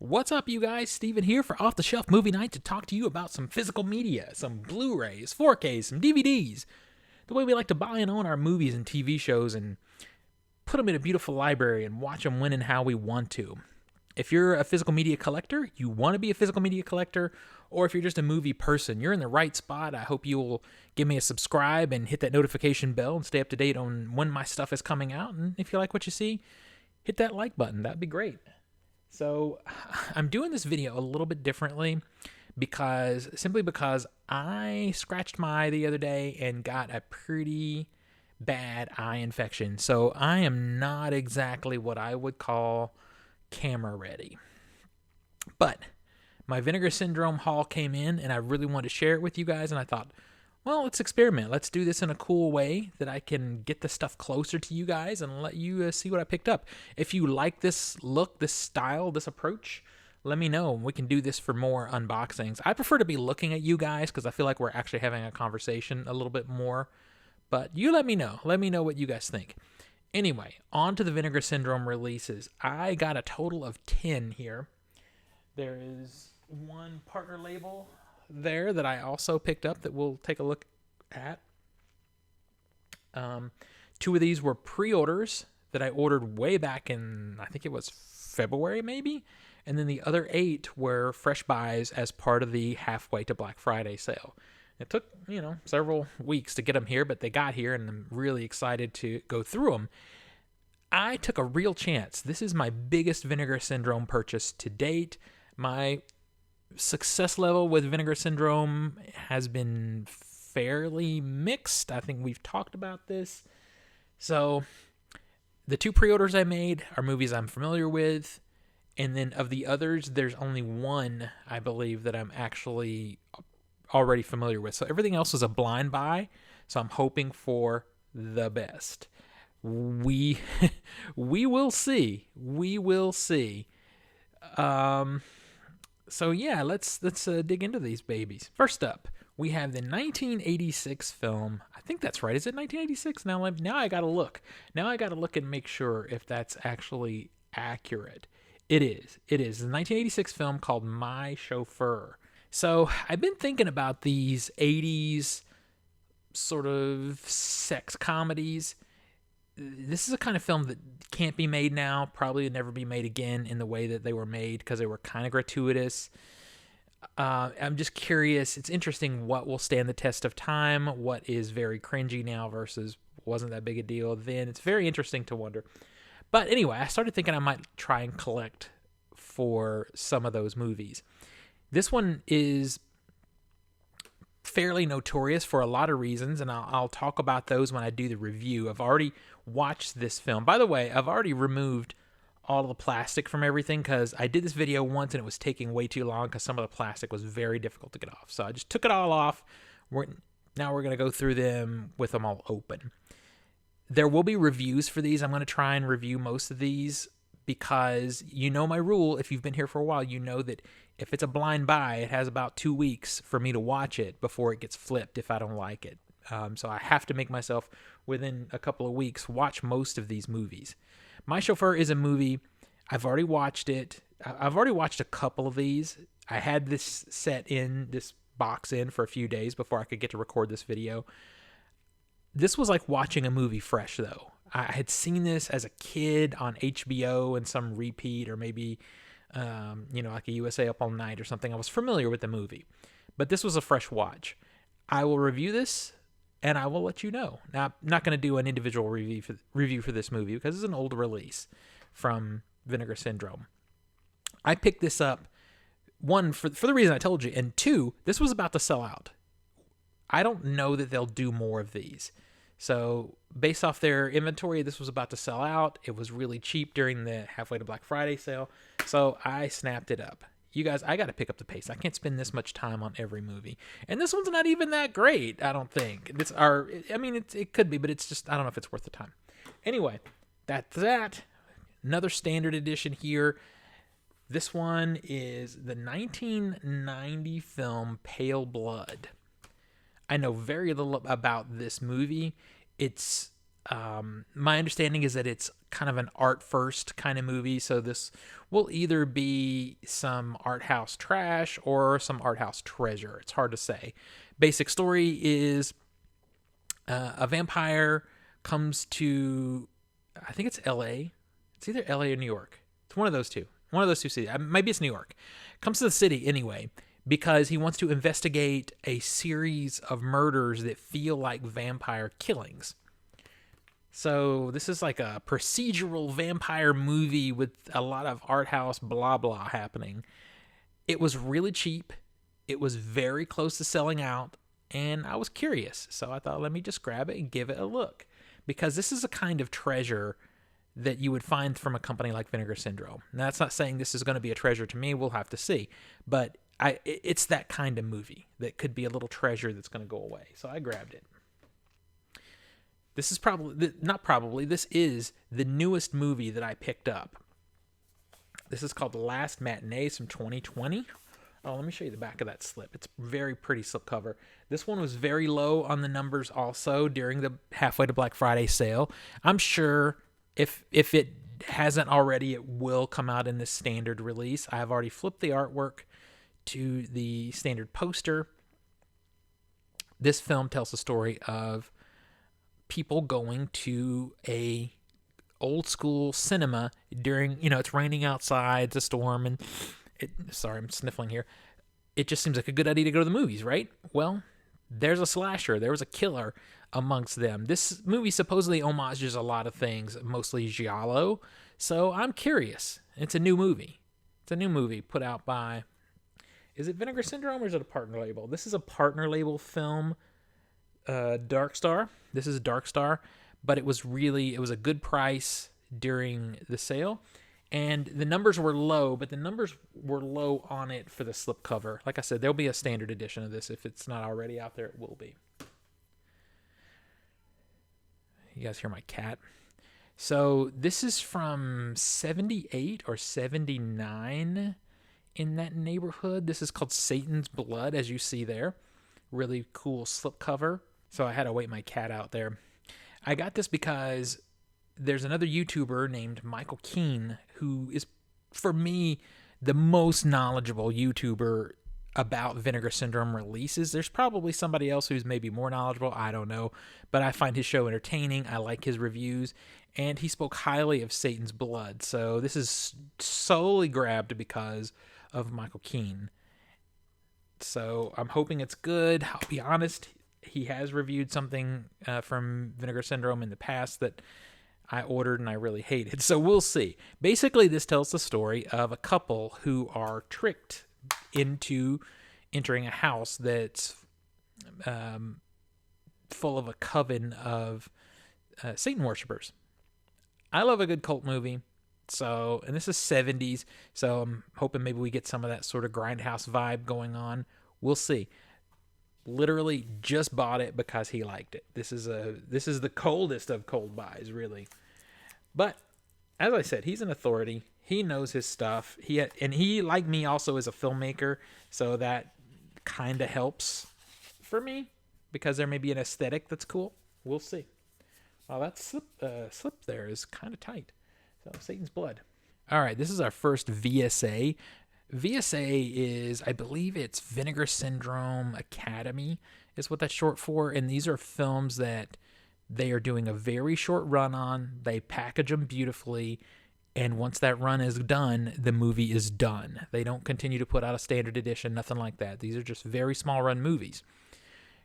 What's up, you guys? Steven here for Off the Shelf Movie Night to talk to you about some physical media, some Blu-rays, 4Ks, some DVDs, the way we like to buy and own our movies and TV shows and put them in a beautiful library and watch them when and how we want to. If you're a physical media collector, you want to be a physical media collector, or if you're just a movie person, you're in the right spot. I hope you'll give me a subscribe and hit that notification bell and stay up to date on when my stuff is coming out. And if you like what you see, hit that like button. That'd be great. So I'm doing this video a little bit differently simply because I scratched my eye the other day and got a pretty bad eye infection. So I am not exactly what I would call camera ready. But my Vinegar Syndrome haul came in and I really wanted to share it with you guys, and I thought, well, let's experiment. Let's do this in a cool way that I can get the stuff closer to you guys and let you see what I picked up. If you like this look, this style, this approach, let me know. We can do this for more unboxings. I prefer to be looking at you guys because I feel like we're actually having a conversation a little bit more. But you let me know. Let me know what you guys think. Anyway, on to the Vinegar Syndrome releases. I got a total of 10 here. There is one partner label there that I also picked up that we'll take a look at. Two of these were pre-orders that I ordered way back in, I think it was February maybe, and then the other 8 were fresh buys as part of the halfway to Black Friday sale. It took, several weeks to get them here, but they got here and I'm really excited to go through them. I took a real chance. This is my biggest Vinegar Syndrome purchase to date. My success level with Vinegar Syndrome has been fairly mixed. I think we've talked about this. So the 2 pre-orders I made are movies I'm familiar with. And then of the others, there's only one, I believe, that I'm actually already familiar with. So everything else is a blind buy. So I'm hoping for the best. We will see. We will see. So yeah, let's dig into these babies. First up, we have the 1986 film. I think that's right. Is it 1986? Now I gotta look. Now I gotta look and make sure if that's actually accurate. It is. It is. The 1986 film called My Chauffeur. So I've been thinking about these 80s sort of sex comedies. This is a kind of film that can't be made now, probably never be made again in the way that they were made because they were kind of gratuitous. I'm just curious. It's interesting what will stand the test of time, what is very cringy now versus wasn't that big a deal then. It's very interesting to wonder. But anyway, I started thinking I might try and collect for some of those movies. This one is fairly notorious for a lot of reasons, and I'll talk about those when I do the review. I've already watched this film. By the way, I've already removed all of the plastic from everything because I did this video once and it was taking way too long because some of the plastic was very difficult to get off. So I just took it all off. Now we're going to go through them with them all open. There will be reviews for these. I'm going to try and review most of these because you know my rule. If you've been here for a while, you know that if it's a blind buy, it has about 2 weeks for me to watch it before it gets flipped if I don't like it. So I have to make myself, within a couple of weeks, watch most of these movies. My Chauffeur is a movie. I've already watched it. I've already watched a couple of these. I had this box in for a few days before I could get to record this video. This was like watching a movie fresh, though. I had seen this as a kid on HBO in some repeat, or maybe like a USA Up All Night or something. I was familiar with the movie, but this was a fresh watch. I will review this, and I will let you know. Now, I'm not going to do an individual review for this movie because it's an old release from Vinegar Syndrome. I picked this up, one, for the reason I told you, and 2, this was about to sell out. I don't know that they'll do more of these. So based off their inventory, this was about to sell out. It was really cheap during the halfway to Black Friday sale. So I snapped it up. You guys, I got to pick up the pace. I can't spend this much time on every movie. And this one's not even that great, I don't think. It could be, but it's just, I don't know if it's worth the time. Anyway, that's that. Another standard edition here. This one is the 1990 film Pale Blood. I know very little about this movie. It's My understanding is that it's kind of an art first kind of movie, so this will either be some art house trash or some art house treasure. It's hard to say. Basic story is a vampire comes to, I think it's L.A. It's either L.A. or New York. It's one of those two. One of those two cities. Maybe it's New York. Comes to the city anyway because he wants to investigate a series of murders that feel like vampire killings. So this is like a procedural vampire movie with a lot of art house blah blah happening. It was really cheap. It was very close to selling out, and I was curious. So I thought, let me just grab it and give it a look. Because this is a kind of treasure that you would find from a company like Vinegar Syndrome. Now, that's not saying this is going to be a treasure to me. We'll have to see. But it's that kind of movie that could be a little treasure that's going to go away. So I grabbed it. This is this is the newest movie that I picked up. This is called The Last Matinees from 2020. Oh, let me show you the back of that slip. It's very pretty slip cover. This one was very low on the numbers also during the halfway to Black Friday sale. I'm sure if it hasn't already, it will come out in this standard release. I have already flipped the artwork to the standard poster. This film tells the story of people going to a old school cinema during, it's raining outside, it's a storm, and sorry, I'm sniffling here. It just seems like a good idea to go to the movies, right? Well, there's a slasher. There was a killer amongst them. This movie supposedly homages a lot of things, mostly giallo. So I'm curious. It's a new movie. It's a new movie put out by, is it Vinegar Syndrome or is it a partner label? This is a partner label film, Dark Star. This is Dark Star, but it was a good price during the sale. And the numbers were low, but the numbers were low on it for the slipcover. Like I said, there'll be a standard edition of this. If it's not already out there, it will be. You guys hear my cat? So this is from 78 or 79 in that neighborhood. This is called Satan's Blood, as you see there. Really cool slipcover. So I had to wait my cat out there. I got this because there's another YouTuber named Michael Keane who is, for me, the most knowledgeable YouTuber about Vinegar Syndrome releases. There's probably somebody else who's maybe more knowledgeable. I don't know. But I find his show entertaining. I like his reviews. And he spoke highly of Satan's Blood. So this is solely grabbed because of Michael Keane. So I'm hoping it's good. I'll be honest. He has reviewed something from Vinegar Syndrome in the past that I ordered and I really hated. So we'll see. Basically, this tells the story of a couple who are tricked into entering a house that's full of a coven of Satan worshipers. I love a good cult movie. So, and this is 70s, so I'm hoping maybe we get some of that sort of grindhouse vibe going on. We'll see. Literally just bought it because he liked it. This is the coldest of cold buys, really. But as I said, he's an authority. He knows his stuff. He, like me, also is a filmmaker, so that kind of helps for me because there may be an aesthetic that's cool. We'll see. Well, that slip there is kind of tight. So Satan's Blood. All right, this is our first VSA. VSA is, I believe it's Vinegar Syndrome Academy is what that's short for. And these are films that they are doing a very short run on. They package them beautifully. And once that run is done, the movie is done. They don't continue to put out a standard edition, nothing like that. These are just very small run movies.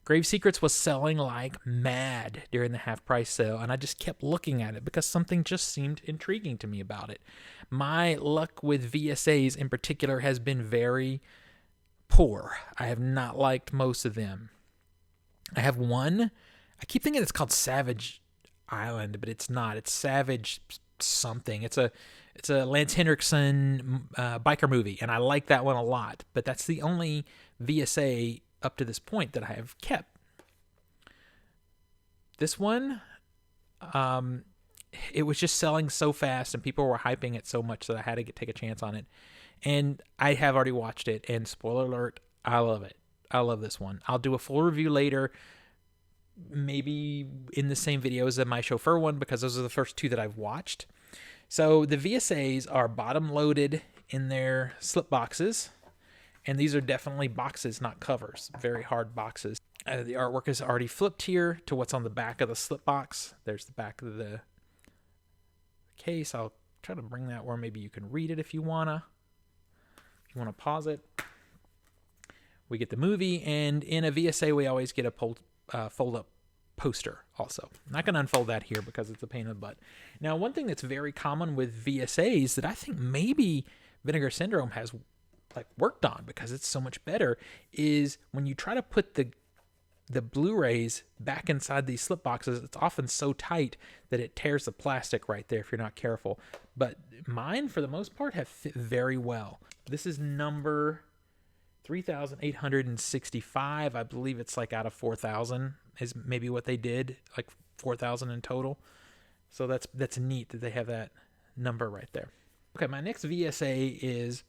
Grave Secrets was selling like mad during the half price sale, and I just kept looking at it because something just seemed intriguing to me about it. My luck with VSAs in particular has been very poor. I have not liked most of them. I have one. I keep thinking it's called Savage Island, but it's not. It's Savage something. It's a Lance Henriksen biker movie, and I like that one a lot. But that's the only VSA up to this point that I have kept. This one, it was just selling so fast and people were hyping it so much that I had to take a chance on it. And I have already watched it, and spoiler alert, I love it. I love this one. I'll do a full review later. maybe in the same videos as my Chauffeur one, because those are the first two that I've watched. So the VSAs are bottom loaded in their slip boxes, and these are definitely boxes, not covers. Very hard boxes. The artwork is already flipped here to what's on the back of the slip box. There's the back of the case. I'll try to bring that where maybe you can read it if you wanna. If you wanna pause it. We get the movie, and in a VSA we always get a fold-up poster also. I'm not going to unfold that here because it's a pain in the butt. Now, one thing that's very common with VSAs that I think maybe Vinegar Syndrome has worked on because it's so much better is when you try to put the Blu-rays back inside these slip boxes, it's often so tight that it tears the plastic right there if you're not careful. But mine, for the most part, have fit very well. This is number 3,865. I believe it's out of 4,000 is maybe what they did, 4,000 in total. So that's neat that they have that number right there. Okay, my next VSA is,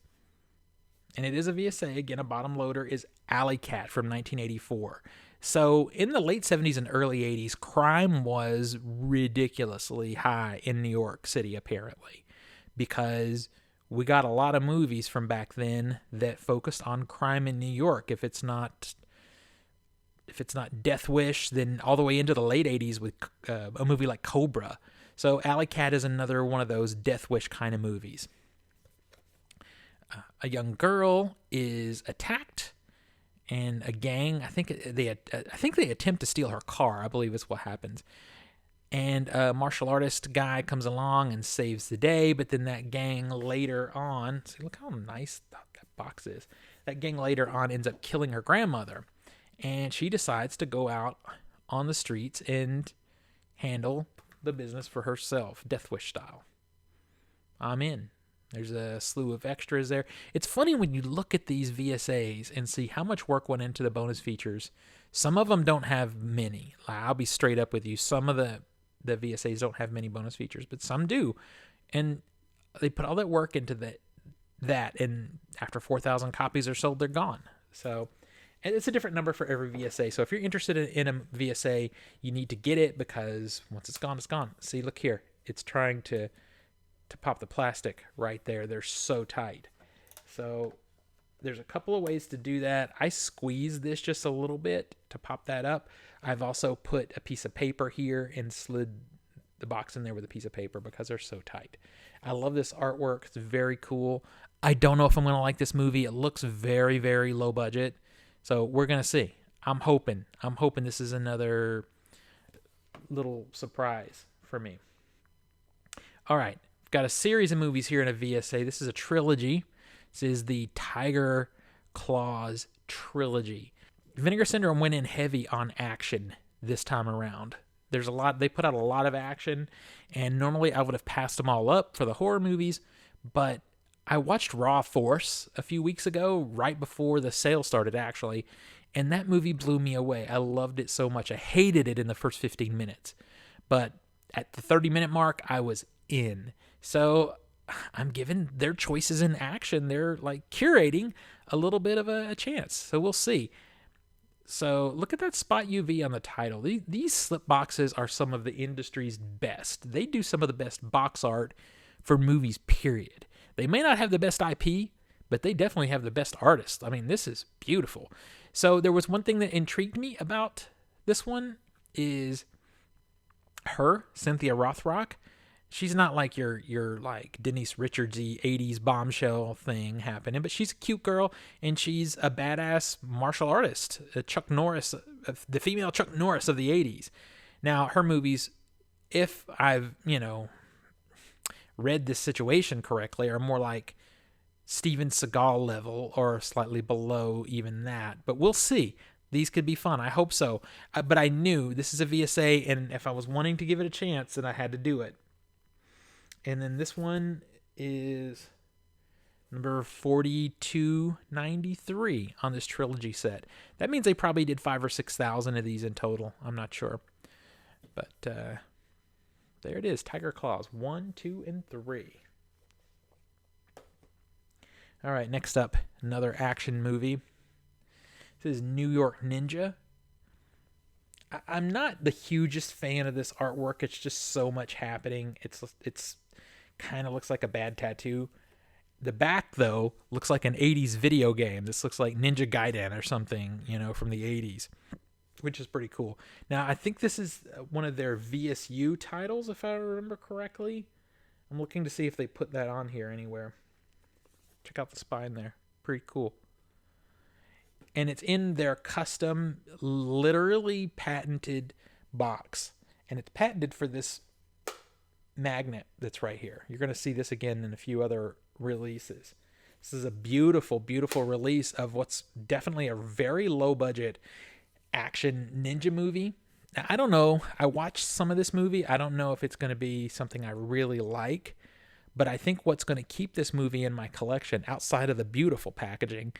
and it is a VSA, again, a bottom loader, is Alley Cat from 1984. So in the late 70s and early 80s, crime was ridiculously high in New York City, apparently, because we got a lot of movies from back then that focused on crime in New York. If it's not Death Wish, then all the way into the late 80s with a movie like Cobra. So Alley Cat is another one of those Death Wish kind of movies. A young girl is attacked, and a gang, I think they attempt to steal her car, I believe is what happens. And a martial artist guy comes along and saves the day, but then that gang later on, see, look how nice that box is. That gang later on ends up killing her grandmother, and she decides to go out on the streets and handle the business for herself, Death Wish style. I'm in. There's a slew of extras there. It's funny when you look at these VSAs and see how much work went into the bonus features. Some of them don't have many. I'll be straight up with you. Some of the VSAs don't have many bonus features, but some do. And they put all that work into that, and after 4,000 copies are sold, they're gone. So, and it's a different number for every VSA. So if you're interested in a VSA, you need to get it, because once it's gone, it's gone. See, look here. It's trying to pop the plastic right there. They're so tight. So there's a couple of ways to do that. I squeeze this just a little bit to pop that up. I've also put a piece of paper here and slid the box in there with a piece of paper because they're so tight. I love this artwork. It's very cool. I don't know if I'm going to like this movie. It looks very, very low budget. So we're going to see. I'm hoping this is another little surprise for me. All right. I've got a series of movies here in a VSA. This is a trilogy. This is the Tiger Claws trilogy. Vinegar Syndrome went in heavy on action this time around. There's a lot. They put out a lot of action, and normally I would have passed them all up for the horror movies, but I watched Raw Force a few weeks ago, right before the sale started, actually, and that movie blew me away. I loved it so much. I hated it in the first 15 minutes, but at the 30-minute mark, I was in. So I'm giving their choices in action. They're curating a little bit of a chance. So we'll see. So look at that spot UV on the title. These slip boxes are some of the industry's best. They do some of the best box art for movies, period. They may not have the best IP, but they definitely have the best artists. I mean, this is beautiful. So there was one thing that intrigued me about this one is her, Cynthia Rothrock. She's not like your Denise Richards-y 80s bombshell thing happening, but she's a cute girl, and she's a badass martial artist, Chuck Norris, the female Chuck Norris of the 80s. Now, her movies, if I've, read this situation correctly, are more like Steven Seagal level or slightly below even that, but we'll see. These could be fun. I hope so. But I knew this is a VSA, and if I was wanting to give it a chance, then I had to do it. And then this one is number 4293 on this trilogy set. That means they probably did 5,000 or 6,000 of these in total. I'm not sure. But there it is. Tiger Claws 1, 2, and 3. All right, next up, another action movie. This is New York Ninja. I'm not the hugest fan of this artwork. It's just so much happening. It's kind of looks like a bad tattoo. The back, though, looks like an 80s video game. This looks like Ninja Gaiden or something, from the 80s, which is pretty cool. Now, I think this is one of their VSU titles, if I remember correctly. I'm looking to see if they put that on here anywhere. Check out the spine there. Pretty cool. And it's in their custom, literally patented box. And it's patented for this magnet that's right here. You're going to see this again in a few other releases. This is a beautiful, beautiful release of what's definitely a very low budget action ninja movie. Now, I don't know. I watched some of this movie. I don't know if it's going to be something I really like, but I think what's going to keep this movie in my collection, outside of the beautiful packaging,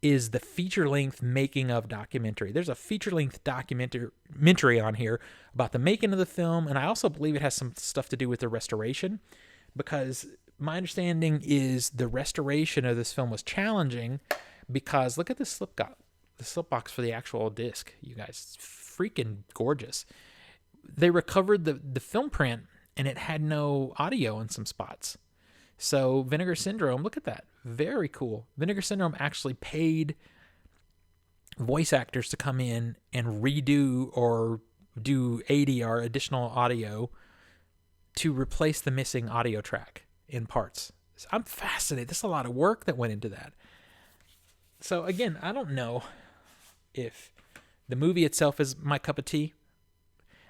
is the feature-length making of documentary. There's a feature-length documentary on here about the making of the film, and I also believe it has some stuff to do with the restoration, because my understanding is the restoration of this film was challenging because look at the slipbox for the actual disc, you guys. It's freaking gorgeous. They recovered the film print, and it had no audio in some spots. So Vinegar Syndrome, look at that. Very cool. Vinegar Syndrome actually paid voice actors to come in and redo or do ADR, additional audio, to replace the missing audio track in parts. So I'm fascinated. There's a lot of work that went into that. So again, I don't know if the movie itself is my cup of tea.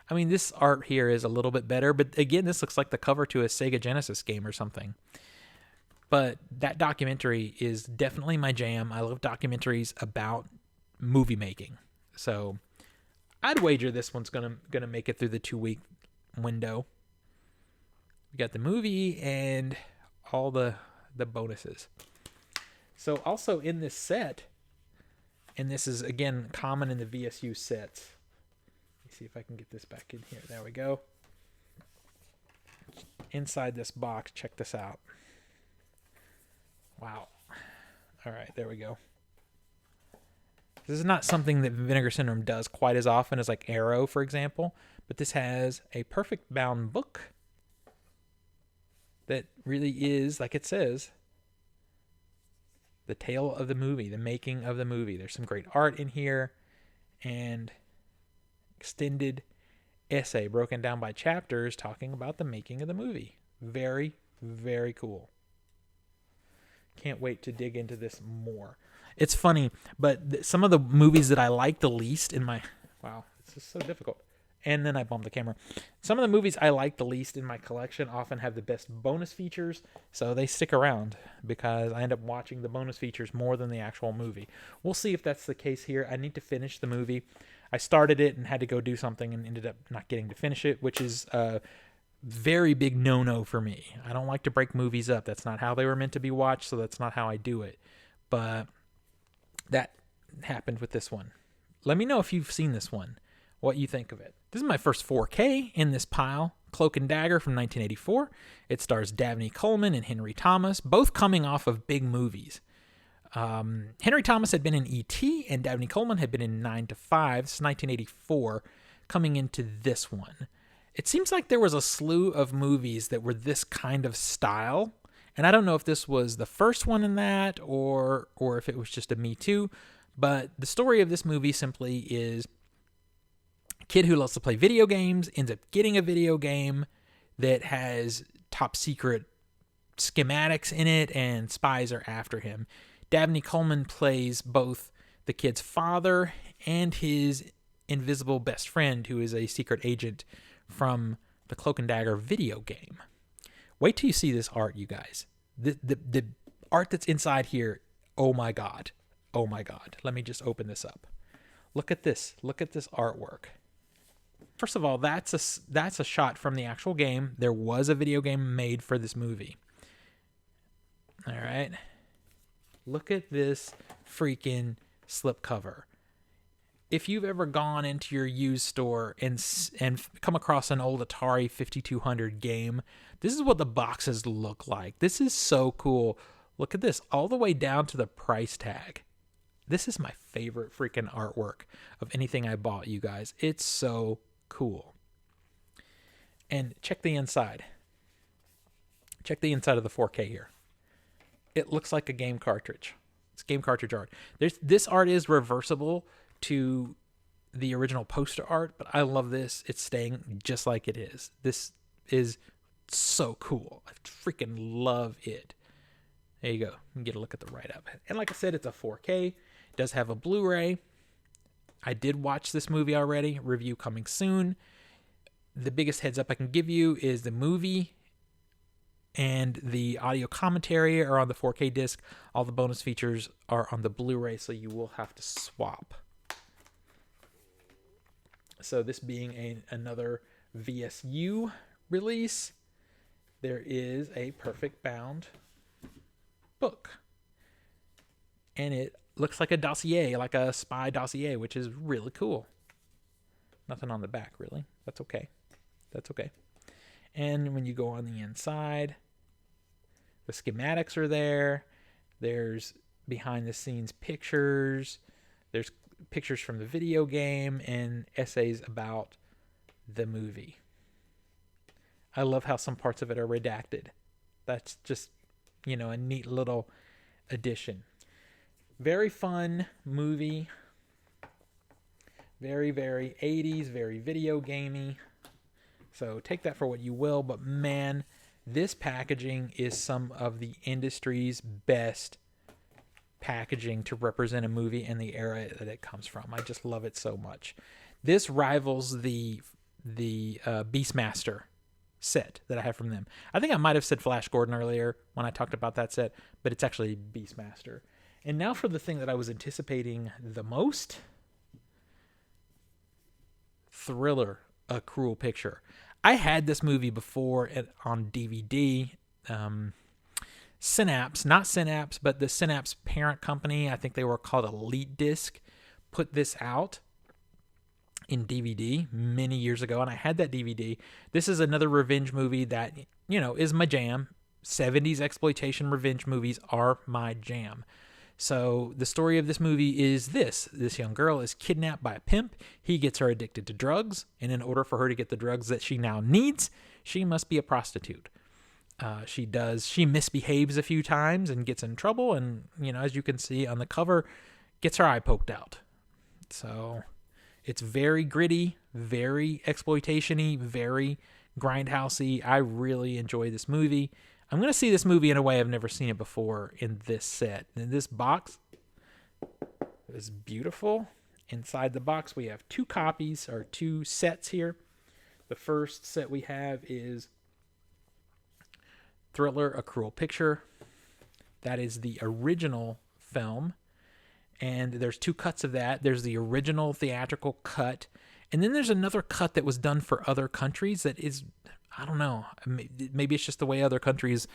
I mean, this art here is a little bit better, but again, this looks like the cover to a Sega Genesis game or something. But that documentary is definitely my jam. I love documentaries about movie making. So I'd wager this one's gonna make it through the 2-week window. We got the movie and all the bonuses. So also in this set, and this is again common in the VSU sets. Let me see if I can get this back in here. There we go. Inside this box, check this out. Wow. All right, there we go. This is not something that Vinegar Syndrome does quite as often as like Arrow, for example, but this has a perfect bound book that really is, like it says, the tale of the movie, the making of the movie. There's some great art in here and extended essay broken down by chapters talking about the making of the movie. Very, very cool. Can't wait to dig into this more. It's funny, but some of the movies that I like the least in my... Wow, this is so difficult. And then I bumped the camera. Some of the movies I like the least in my collection often have the best bonus features, so they stick around because I end up watching the bonus features more than the actual movie. We'll see if that's the case here. I need to finish the movie. I started it and had to go do something and ended up not getting to finish it, which is a very big no-no for me. I don't like to break movies up. That's not how they were meant to be watched, so that's not how I do it. But that happened with this one. Let me know if you've seen this one, what you think of it. This is my first 4K in this pile. Cloak and Dagger from 1984. It stars Dabney Coleman and Henry Thomas, both coming off of big movies. Henry Thomas had been in E.T. and Dabney Coleman had been in 9 to 5. This is 1984, coming into this one. It seems like there was a slew of movies that were this kind of style, and I don't know if this was the first one in that or if it was just a Me Too, but the story of this movie simply is a kid who loves to play video games ends up getting a video game that has top secret schematics in it, and spies are after him. Dabney Coleman plays both the kid's father and his invisible best friend, who is a secret agent from the Cloak and Dagger video game. Wait till you see this art, you guys. The art that's inside here, oh my God. Oh my God. Let me just open this up. Look at this. Look at this artwork. First of all, that's a shot from the actual game. There was a video game made for this movie. All right. Look at this freaking slipcover. If you've ever gone into your used store and come across an old Atari 5200 game, this is what the boxes look like. This is so cool. Look at this, all the way down to the price tag. This is my favorite freaking artwork of anything I bought, you guys. It's so cool. And check the inside. Check the inside of the 4K here. It looks like a game cartridge. It's game cartridge art. This art is reversible to the original poster art, but I love this. It's staying just like it is. This is so cool. I freaking love it. There you go. You can get a look at the write-up. And like I said, it's a 4K. It does have a Blu-ray. I did watch this movie already. Review coming soon. The biggest heads up I can give you is the movie and the audio commentary are on the 4K disc. All the bonus features are on the Blu-ray, so you will have to swap. So this being another VSU release, there is a perfect bound book. And it looks like a dossier, like a spy dossier, which is really cool. Nothing on the back, really. That's okay. That's okay. And when you go on the inside, the schematics are there. There's behind the scenes pictures. There's pictures from the video game and essays about the movie. I love how some parts of it are redacted. That's just, a neat little addition. Very fun movie. Very, very 80s, very video gamey. So take that for what you will, but man, this packaging is some of the industry's best packaging to represent a movie and the era that it comes from. I just love it so much. This rivals the Beastmaster set that I have from them. I think I might have said Flash Gordon earlier when I talked about that set, but it's actually Beastmaster. And now for the thing that I was anticipating the most. Thriller, A Cruel Picture. I had this movie before on DVD. Synapse, not Synapse, but the Synapse parent company, I think they were called Elite Disc, put this out in DVD many years ago, and I had that DVD. This is another revenge movie that, is my jam. 70s exploitation revenge movies are my jam. So the story of this movie is this. This young girl is kidnapped by a pimp. He gets her addicted to drugs, and in order for her to get the drugs that she now needs, she must be a prostitute. She misbehaves a few times and gets in trouble, and, as you can see on the cover, gets her eye poked out. So it's very gritty, very exploitation-y, very grindhousey. I really enjoy this movie. I'm going to see this movie in a way I've never seen it before in this set. In this box is beautiful. Inside the box, we have two sets here. The first set we have is Thriller, A Cruel Picture. That is the original film. And there's two cuts of that. There's the original theatrical cut. And then there's another cut that was done for other countries that is, I don't know, maybe it's just the way other countries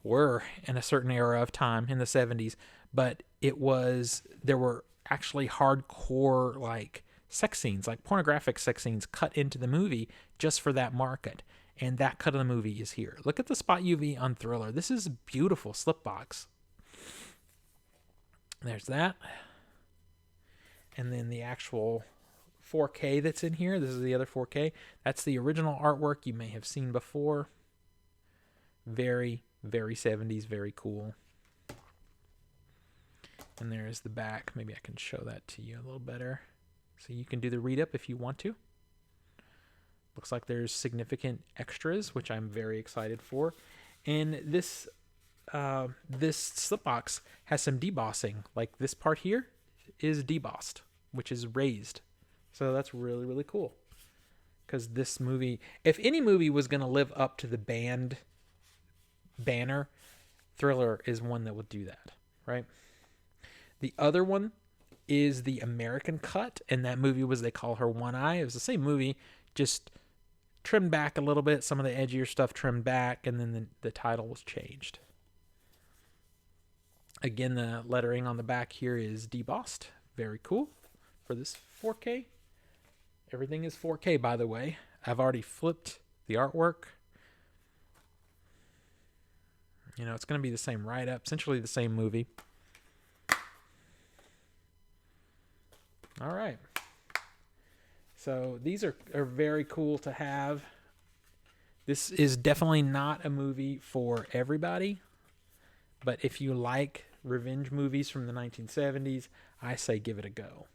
were in a certain era of time in the 70s. But there were actually hardcore sex scenes, like pornographic sex scenes cut into the movie just for that market. And that cut of the movie is here. Look at the spot UV on Thriller. This is a beautiful slipbox. There's that. And then the actual 4K that's in here. This is the other 4K. That's the original artwork you may have seen before. Very, very 70s. Very cool. And there's the back. Maybe I can show that to you a little better. So you can do the read-up if you want to. Looks like there's significant extras, which I'm very excited for. And this slipbox has some debossing. Like this part here is debossed, which is raised. So that's really, really cool. Because this movie, if any movie was going to live up to the band banner, Thriller is one that would do that, right? The other one is the American cut, and that movie was They Call Her One Eye. It was the same movie, just trimmed back a little bit. Some of the edgier stuff trimmed back, and then the title was changed. Again, the lettering on the back here is debossed. Very cool for this 4K. Everything is 4K, by the way. I've already flipped the artwork. It's going to be the same write-up, essentially the same movie. All right. So these are very cool to have. This is definitely not a movie for everybody, but if you like revenge movies from the 1970s, I say give it a go.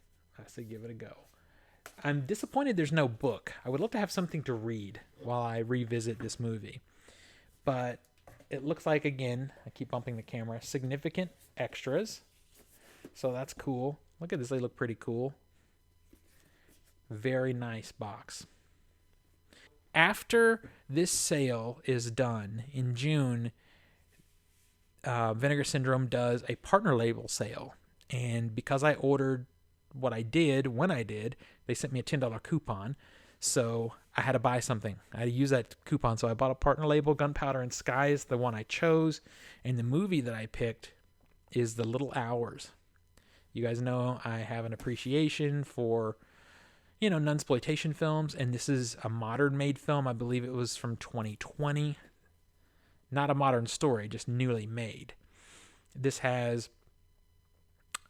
I'm disappointed there's no book. I would love to have something to read while I revisit this movie. But it looks like, again, I keep bumping the camera, significant extras. So that's cool. Look at this. They look pretty cool. Very nice box. After this sale is done in June, Vinegar Syndrome does a partner label sale. And because I ordered what I did when I did, they sent me a $10 coupon. So I had to buy something. I had to use that coupon. So I bought a partner label. Gunpowder and Sky is the one I chose. And the movie that I picked is The Little Hours. You guys know I have an appreciation for, nunsploitation films. And this is a modern made film. I believe it was from 2020. Not a modern story, just newly made. This has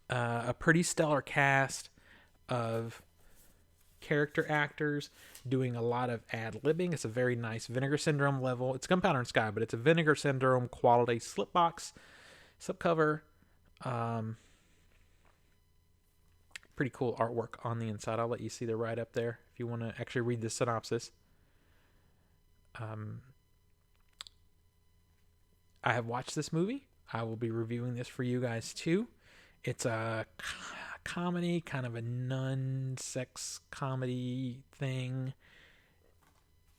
a pretty stellar cast of character actors doing a lot of ad-libbing. It's a very nice Vinegar Syndrome level. It's Gunpowder and Sky, but it's a Vinegar Syndrome quality slipbox, slipcover. Pretty cool artwork on the inside. I'll let you see the write-up there if you want to actually read the synopsis. I have watched this movie. I will be reviewing this for you guys too. It's a comedy, kind of a nun-sex comedy thing.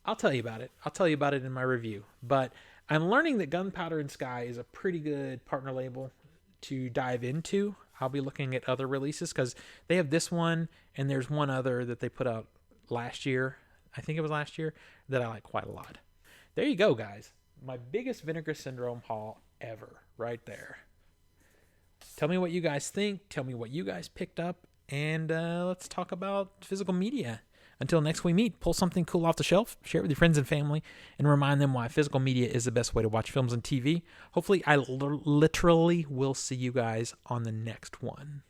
I'll tell you about it. I'll tell you about it in my review. But I'm learning that Gunpowder and Sky is a pretty good partner label to dive into. I'll be looking at other releases because they have this one and there's one other that they put out last year. I think it was last year that I like quite a lot. There you go, guys. My biggest Vinegar Syndrome haul ever right there. Tell me what you guys think. Tell me what you guys picked up. And let's talk about physical media. Until next we meet, pull something cool off the shelf, share it with your friends and family, and remind them why physical media is the best way to watch films and TV. Hopefully, I literally will see you guys on the next one.